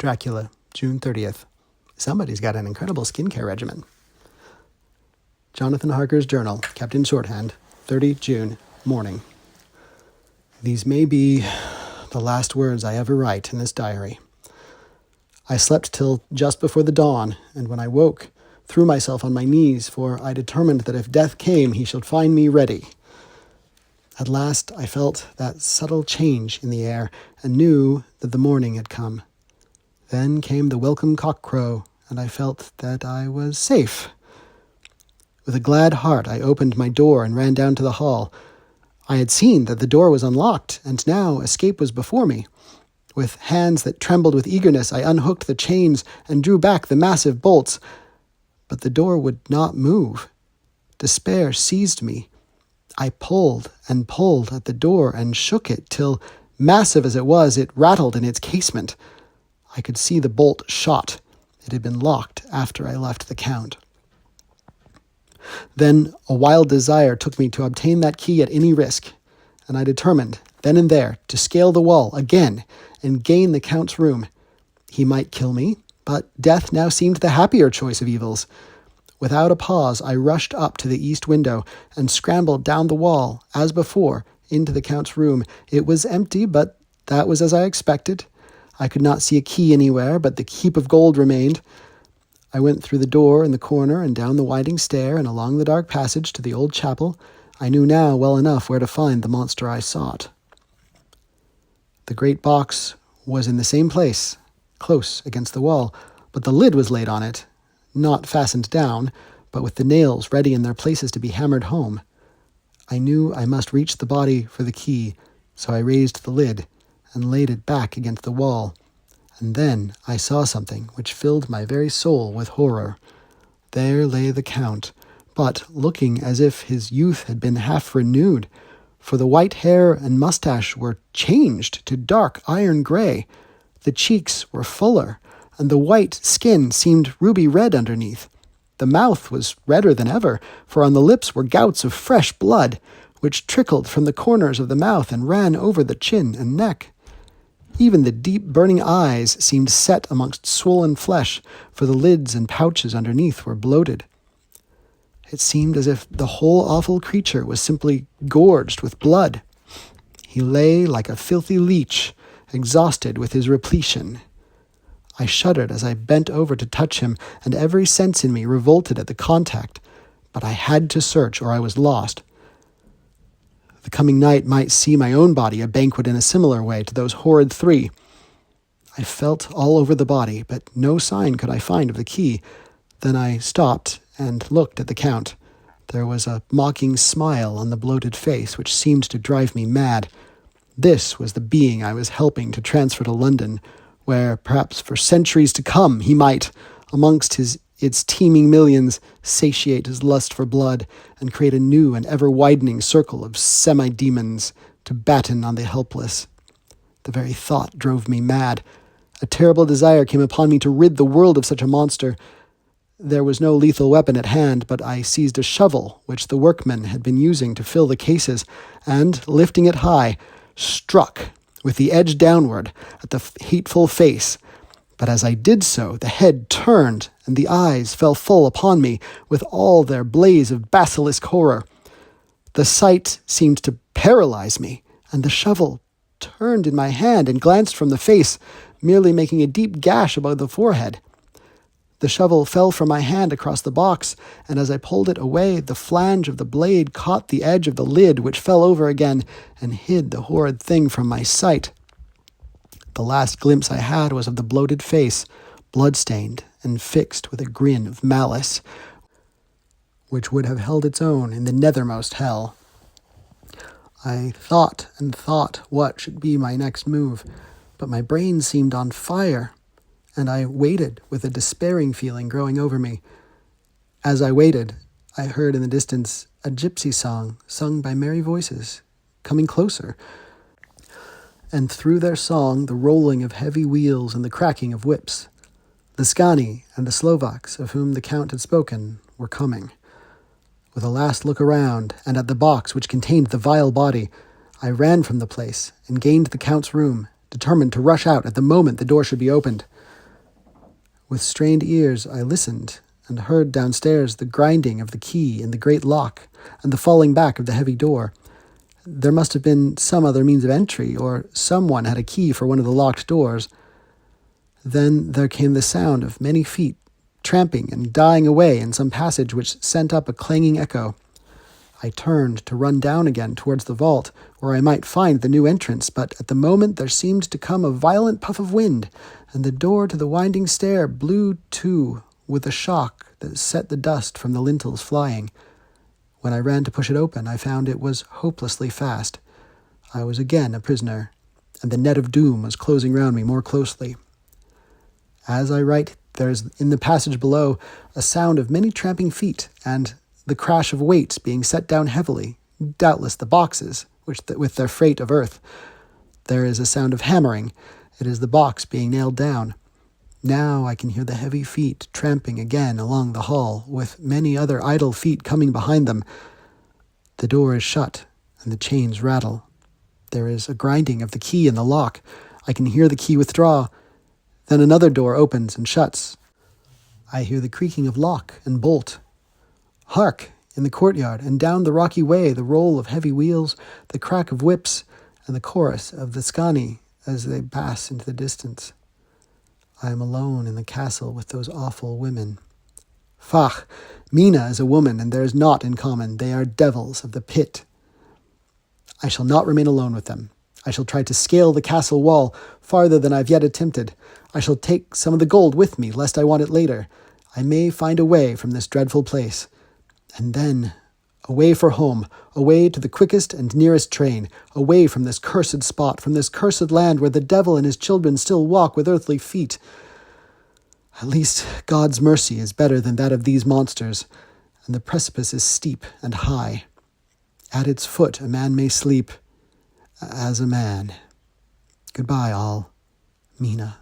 Dracula, June 30th. Somebody's got an incredible skincare regimen. Jonathan Harker's journal, kept in shorthand, 30 June, morning. These may be the last words I ever write in this diary. I slept till just before the dawn, and when I woke, threw myself on my knees, for I determined that if death came, he should find me ready. At last I felt that subtle change in the air, and knew that the morning had come. Then came the welcome cock-crow, and I felt that I was safe. With a glad heart I opened my door and ran down to the hall. I had seen that the door was unlocked, and now escape was before me. With hands that trembled with eagerness, I unhooked the chains and drew back the massive bolts. But the door would not move. Despair seized me. I pulled and pulled at the door and shook it till, massive as it was, it rattled in its casement. I could see the bolt shot. It had been locked after I left the Count. Then a wild desire took me to obtain that key at any risk, and I determined, then and there, to scale the wall again and gain the Count's room. He might kill me, but death now seemed the happier choice of evils. Without a pause, I rushed up to the east window and scrambled down the wall, as before, into the Count's room. It was empty, but that was as I expected. I could not see a key anywhere, but the heap of gold remained. I went through the door in the corner and down the winding stair and along the dark passage to the old chapel. I knew now well enough where to find the monster I sought. The great box was in the same place, close against the wall, but the lid was laid on it, not fastened down, but with the nails ready in their places to be hammered home. I knew I must reach the body for the key, so I raised the lid and laid it back against the wall. And then I saw something which filled my very soul with horror. There lay the Count, but looking as if his youth had been half renewed, for the white hair and mustache were changed to dark iron gray. The cheeks were fuller, and the white skin seemed ruby red underneath. The mouth was redder than ever, for on the lips were gouts of fresh blood, which trickled from the corners of the mouth and ran over the chin and neck. Even the deep burning eyes seemed set amongst swollen flesh, for the lids and pouches underneath were bloated. It seemed as if the whole awful creature was simply gorged with blood. He lay like a filthy leech, exhausted with his repletion. I shuddered as I bent over to touch him, and every sense in me revolted at the contact. But I had to search, or I was lost. The coming night might see my own body a banquet in a similar way to those horrid three. I felt all over the body, but no sign could I find of the key. Then I stopped and looked at the Count. There was a mocking smile on the bloated face, which seemed to drive me mad. This was the being I was helping to transfer to London, where, perhaps for centuries to come, he might, amongst its teeming millions, satiate his lust for blood and create a new and ever-widening circle of semi-demons to batten on the helpless. The very thought drove me mad. A terrible desire came upon me to rid the world of such a monster. There was no lethal weapon at hand, but I seized a shovel which the workmen had been using to fill the cases, and, lifting it high, struck, with the edge downward, at the hateful face. But as I did so, the head turned, and the eyes fell full upon me, with all their blaze of basilisk horror. The sight seemed to paralyze me, and the shovel turned in my hand and glanced from the face, merely making a deep gash above the forehead. The shovel fell from my hand across the box, and as I pulled it away, the flange of the blade caught the edge of the lid, which fell over again, and hid the horrid thing from my sight. The last glimpse I had was of the bloated face, blood-stained and fixed with a grin of malice, which would have held its own in the nethermost hell. I thought and thought what should be my next move, but my brain seemed on fire, and I waited with a despairing feeling growing over me. As I waited, I heard in the distance a gypsy song sung by merry voices, coming closer, and through their song the rolling of heavy wheels and the cracking of whips. The Scani and the Slovaks, of whom the Count had spoken, were coming. With a last look around, and at the box which contained the vile body, I ran from the place and gained the Count's room, determined to rush out at the moment the door should be opened. With strained ears I listened, and heard downstairs the grinding of the key in the great lock, and the falling back of the heavy door. There must have been some other means of entry, or someone had a key for one of the locked doors. Then there came the sound of many feet, tramping and dying away in some passage which sent up a clanging echo. I turned to run down again towards the vault, where I might find the new entrance, but at the moment there seemed to come a violent puff of wind, and the door to the winding stair blew to with a shock that set the dust from the lintels flying. When I ran to push it open, I found it was hopelessly fast. I was again a prisoner, and the net of doom was closing round me more closely. As I write, there is in the passage below a sound of many tramping feet, and the crash of weights being set down heavily, doubtless the boxes, with their freight of earth. There is a sound of hammering. It is the box being nailed down. Now I can hear the heavy feet tramping again along the hall, with many other idle feet coming behind them. The door is shut, and the chains rattle. There is a grinding of the key in the lock. I can hear the key withdraw. Then another door opens and shuts. I hear the creaking of lock and bolt. Hark! In the courtyard, and down the rocky way, the roll of heavy wheels, the crack of whips, and the chorus of the scani as they pass into the distance. I am alone in the castle with those awful women. Fach! Mina is a woman, and there is naught in common. They are devils of the pit. I shall not remain alone with them. I shall try to scale the castle wall farther than I have yet attempted. I shall take some of the gold with me, lest I want it later. I may find a way from this dreadful place. And then, away for home, away to the quickest and nearest train, away from this cursed spot, from this cursed land where the devil and his children still walk with earthly feet. At least God's mercy is better than that of these monsters, and the precipice is steep and high. At its foot a man may sleep, as a man. Goodbye, all. Mina.